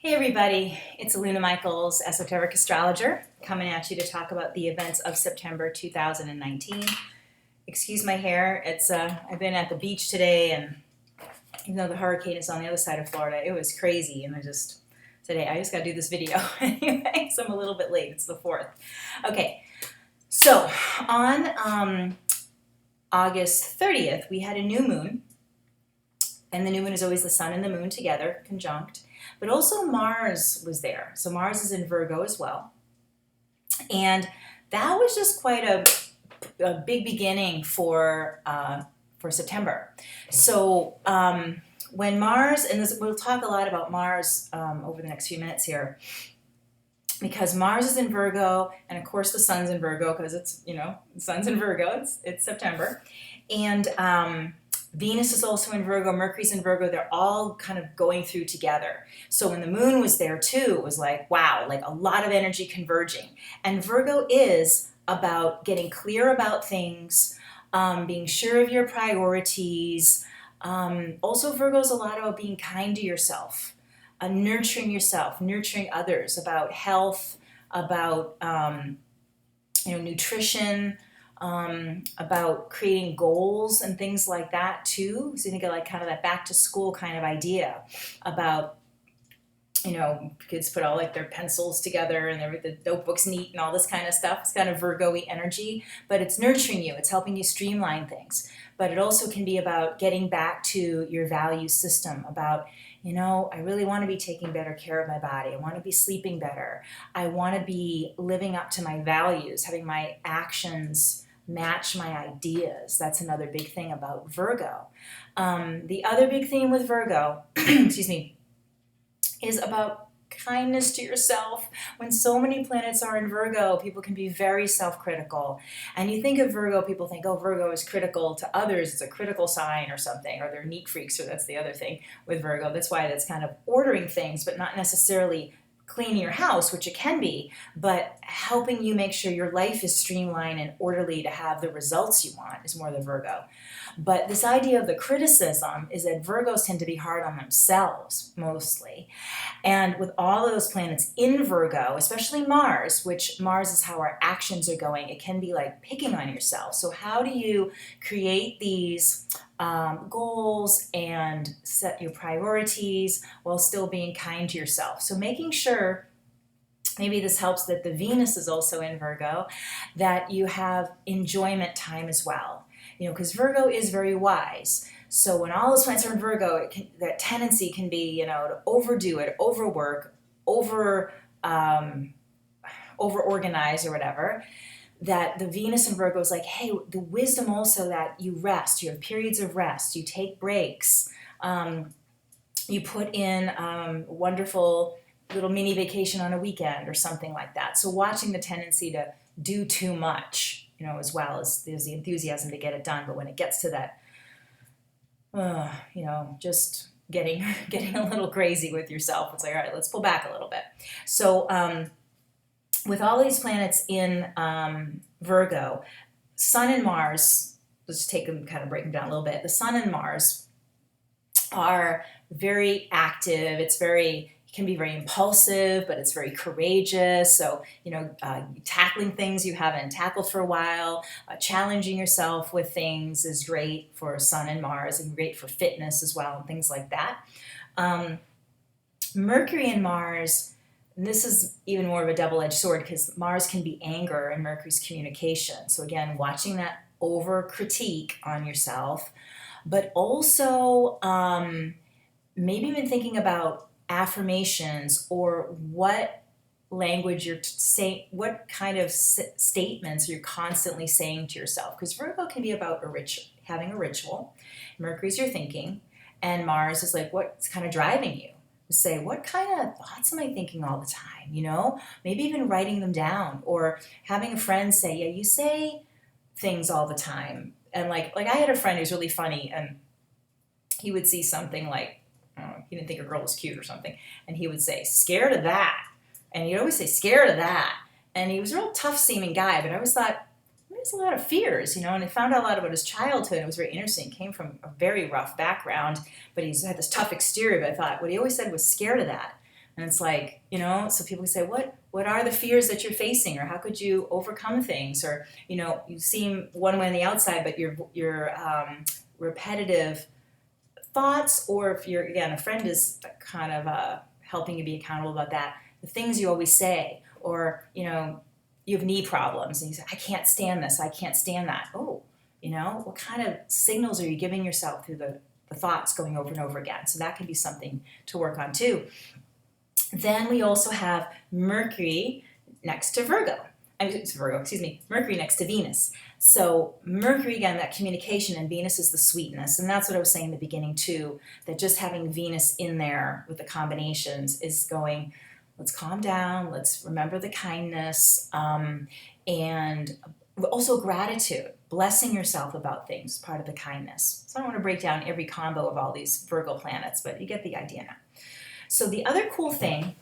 Hey everybody, it's Aluna Michaels, Esoteric Astrologer, coming at you to talk about the events of September 2019. Excuse my hair, I've been at the beach today, and even though the hurricane is on the other side of Florida, it was crazy, and today I just gotta do this video anyway, so I'm a little bit late, it's the 4th. Okay, so on August 30th, we had a new moon, and the new moon is always the sun and the moon together, conjunct. But also Mars was there. So Mars is in Virgo as well. And that was just quite a big beginning for September. So when Mars, and we'll talk a lot about Mars over the next few minutes here, because Mars is in Virgo, and of course the sun's in Virgo, because it's, the sun's in Virgo, it's September. And Venus is also in Virgo, Mercury's in Virgo, they're all kind of going through together. So when the moon was there too, it was like, wow, like a lot of energy converging. And Virgo is about getting clear about things, being sure of your priorities. Also Virgo is a lot about being kind to yourself, nurturing others, about health, about nutrition, about creating goals and things like that too. So you think of like kind of that back to school kind of idea about, kids put all like their pencils together and the notebooks neat and all this kind of stuff. It's kind of Virgo-y energy, but it's nurturing you. It's helping you streamline things. But it also can be about getting back to your value system, about, I really want to be taking better care of my body. I want to be sleeping better. I want to be living up to my values, having my actions match my ideas. That's another big thing about Virgo. The other big theme with Virgo, excuse me, is about kindness to yourself. When so many planets are in Virgo, people can be very self-critical. And you think of Virgo, people think, oh, Virgo is critical to others. It's a critical sign or something, or they're neat freaks, or that's the other thing with Virgo. That's why that's kind of ordering things, but not necessarily cleaning your house, which it can be, but helping you make sure your life is streamlined and orderly to have the results you want is more the Virgo. But this idea of the criticism is that Virgos tend to be hard on themselves mostly. And with all of those planets in Virgo, especially Mars, which Mars is how our actions are going, it can be like picking on yourself. So how do you create these goals and set your priorities while still being kind to yourself? So making sure, maybe this helps that the Venus is also in Virgo, that you have enjoyment time as well. Because Virgo is very wise. So when all those planets are in Virgo, that tendency can be, to overdo it, overwork, over-organize or whatever. That the Venus in Virgo is like, hey, the wisdom also that you rest, you have periods of rest, you take breaks, you put in wonderful little mini vacation on a weekend or something like that. So watching the tendency to do too much, as well as there's the enthusiasm to get it done. But when it gets to that, just getting a little crazy with yourself, it's like, all right, let's pull back a little bit. So with all these planets in Virgo, Sun and Mars, let's just take them, kind of break them down a little bit. The Sun and Mars are very active. It can be very impulsive, but it's very courageous. So, tackling things you haven't tackled for a while, challenging yourself with things is great for Sun and Mars, and great for fitness as well, and things like that. Mercury and Mars, and this is even more of a double-edged sword, because Mars can be anger and Mercury's communication. So again, watching that over-critique on yourself, but also maybe even thinking about affirmations, or what language you're saying, what kind of statements you're constantly saying to yourself. Because Virgo can be about having a ritual. Mercury's your thinking, and Mars is like what's kind of driving you. Say, what kind of thoughts am I thinking all the time? Maybe even writing them down, or having a friend say, yeah, you say things all the time. And like I had a friend who's really funny, and he would see something like, he didn't think a girl was cute or something, and he would say, scared of that. And he'd always say, scared of that. And he was a real tough-seeming guy, but I always thought, he has a lot of fears, and I found out a lot about his childhood. It was very interesting. He came from a very rough background, but he's had this tough exterior, but I thought what he always said was scared of that. And it's like, so people say, what are the fears that you're facing, or how could you overcome things? Or, you seem one way on the outside, but your repetitive thoughts, or if you're, again, a friend is kind of helping you be accountable about that, the things you always say, or, you have knee problems and you say, I can't stand this, I can't stand that. Oh, what kind of signals are you giving yourself through the thoughts going over and over again? So that can be something to work on too. Then we also have Mercury next to Mercury next to Venus. So Mercury, again, that communication, and Venus is the sweetness. And that's what I was saying in the beginning too, that just having Venus in there with the combinations is going, let's calm down, let's remember the kindness, and also gratitude, blessing yourself about things, part of the kindness. So I don't want to break down every combo of all these Virgo planets, but you get the idea now. So the other cool thing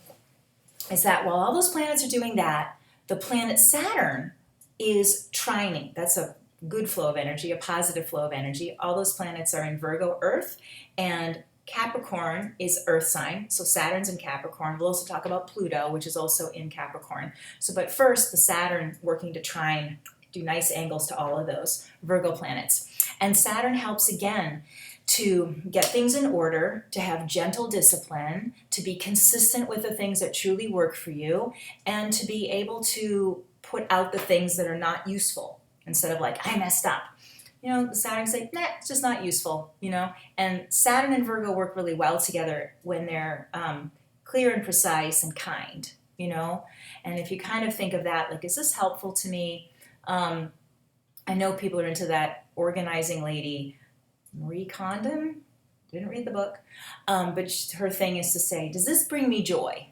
is that while all those planets are doing that, the planet Saturn is trining. That's a good flow of energy, a positive flow of energy. All those planets are in Virgo, Earth, and Capricorn is Earth sign. So Saturn's in Capricorn. We'll also talk about Pluto, which is also in Capricorn. But first, the Saturn working to trine, do nice angles to all of those Virgo planets. And Saturn helps again to get things in order, to have gentle discipline, to be consistent with the things that truly work for you, and to be able to put out the things that are not useful instead of like, I messed up. The Saturn's like, nah, it's just not useful, And Saturn and Virgo work really well together when they're clear and precise and kind, And if you kind of think of that, like, is this helpful to me? I know people are into that organizing lady, Marie Kondo. Didn't read the book, but her thing is to say, does this bring me joy?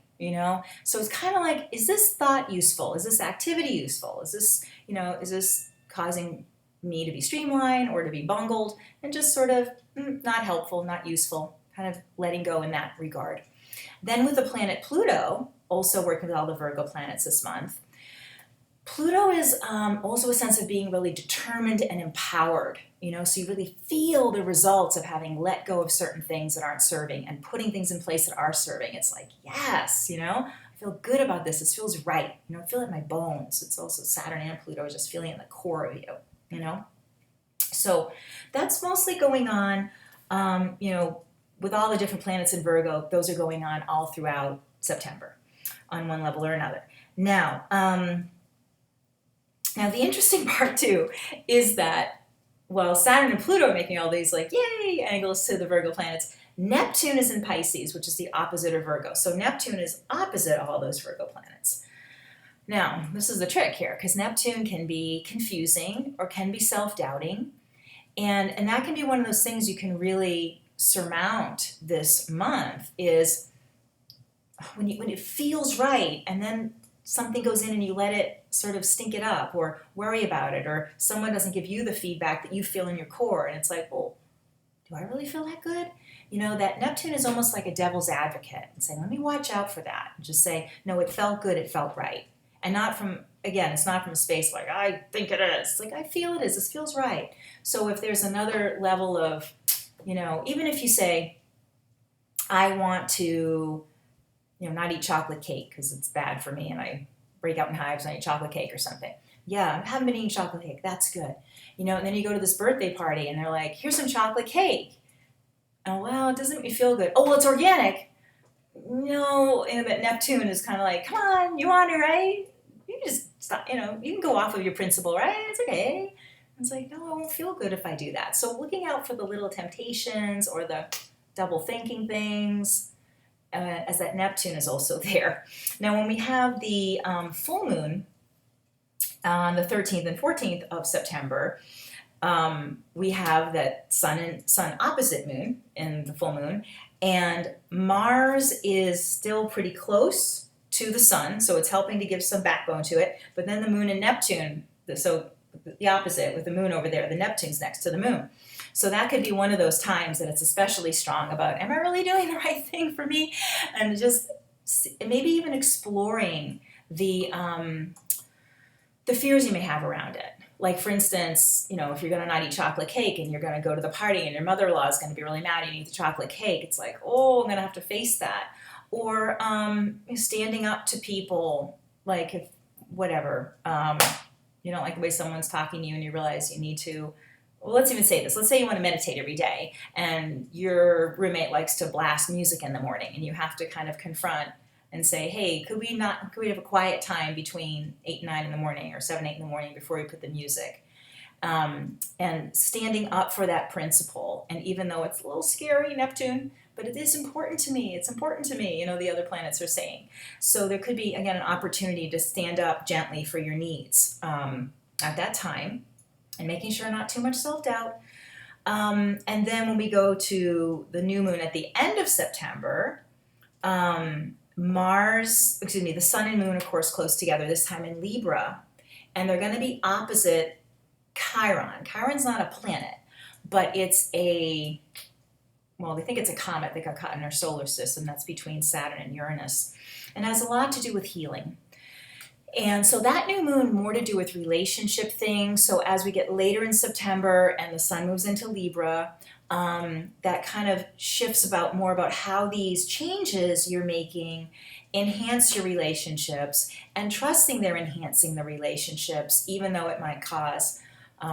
So it's kind of like, is this thought useful? Is this activity useful? Is this, is this causing me to be streamlined or to be bungled? And just sort of not helpful, not useful, kind of letting go in that regard. Then with the planet Pluto, also working with all the Virgo planets this month, Pluto is also a sense of being really determined and empowered, so you really feel the results of having let go of certain things that aren't serving and putting things in place that are serving. It's like, yes, I feel good about this. This feels right. I feel it in my bones. It's also Saturn and Pluto, just feeling it in the core of you, So that's mostly going on, with all the different planets in Virgo. Those are going on all throughout September on one level or another. Now, the interesting part too is that while Saturn and Pluto are making all these like yay angles to the Virgo planets, Neptune is in Pisces, which is the opposite of Virgo. So Neptune is opposite all those Virgo planets. Now, this is the trick here, because Neptune can be confusing or can be self-doubting, and that can be one of those things you can really surmount this month, is when it feels right and then something goes in and you let it sort of stink it up or worry about it, or someone doesn't give you the feedback that you feel in your core, and it's like, well, do I really feel that good? That Neptune is almost like a devil's advocate and saying, let me watch out for that. And just say, no, it felt good, it felt right. And it's not from a space like, I think it is. It's like, I feel it is, this feels right. So if there's another level of, even if you say, I want to, not eat chocolate cake because it's bad for me and I break out in hives and I eat chocolate cake or something. Yeah, I haven't been eating chocolate cake. That's good. And then you go to this birthday party and they're like, here's some chocolate cake. Oh, well, it doesn't make me feel good. Oh, well, it's organic. No, but Neptune is kind of like, come on, you want it, right? You can just stop, you can go off of your principle, right? It's okay. It's like, no, I won't feel good if I do that. So looking out for the little temptations or the double thinking things, as that Neptune is also there. Now, when we have the full moon on the 13th and 14th of September, we have that sun opposite moon in the full moon, and Mars is still pretty close to the sun, so it's helping to give some backbone to it. But then the moon and Neptune, so the opposite with the moon over there, the Neptune's next to the moon. So that could be one of those times that it's especially strong about, am I really doing the right thing for me? And just maybe even exploring the fears you may have around it. Like, for instance, if you're going to not eat chocolate cake and you're going to go to the party and your mother-in-law is going to be really mad and you eat the chocolate cake, it's like, oh, I'm going to have to face that. or standing up to people, like if whatever, you don't like the way someone's talking to you and you realize you need to, well, let's even say this. Let's say you want to meditate every day and your roommate likes to blast music in the morning and you have to kind of confront and say, hey, could we have a quiet time between 8 and 9 in the morning or 7, 8 in the morning before we put the music? And standing up for that principle. And even though it's a little scary, Neptune, but it is important to me. It's important to me, the other planets are saying. So there could be, again, an opportunity to stand up gently for your needs at that time, and making sure not too much self-doubt. And then when we go to the new moon at the end of September, the sun and moon, of course, close together, this time in Libra, and they're going to be opposite Chiron. Chiron's not a planet, but it's they think it's a comet that got caught in our solar system. That's between Saturn and Uranus, and has a lot to do with healing. And so that new moon, more to do with relationship things. So as we get later in September and the sun moves into Libra, that kind of shifts more about how these changes you're making enhance your relationships, and trusting they're enhancing the relationships, even though it might cause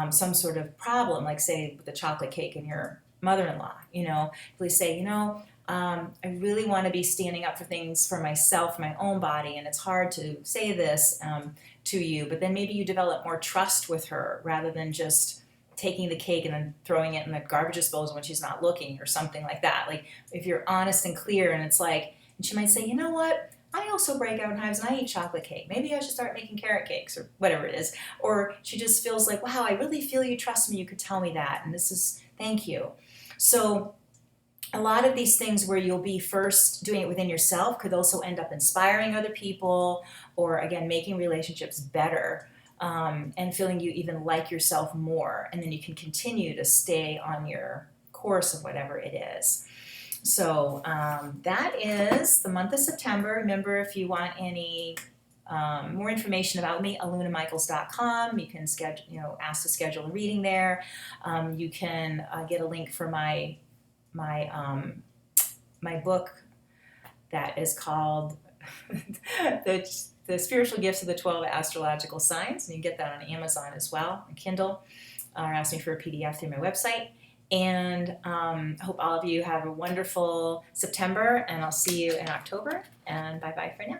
some sort of problem, like say with the chocolate cake and your mother-in-law. They say, I really want to be standing up for things for myself, my own body, and it's hard to say this to you, but then maybe you develop more trust with her rather than just taking the cake and then throwing it in the garbage disposal when she's not looking or something like that. Like if you're honest and clear, and it's like, and she might say, you know what? I also break out in hives and I eat chocolate cake. Maybe I should start making carrot cakes or whatever it is. Or she just feels like, wow, I really feel you trust me. You could tell me that. And thank you. So a lot of these things where you'll be first doing it within yourself could also end up inspiring other people, or again, making relationships better, and feeling you even like yourself more. And then you can continue to stay on your course of whatever it is. So that is the month of September. Remember, if you want any more information about me, alunamichaels.com. You can ask to schedule a reading there. You can get a link for my book that is called the Spiritual Gifts of the 12 Astrological Signs, and you can get that on Amazon as well, on Kindle, or ask me for a PDF through my website. And I hope all of you have a wonderful September, and I'll see you in October, and bye-bye for now.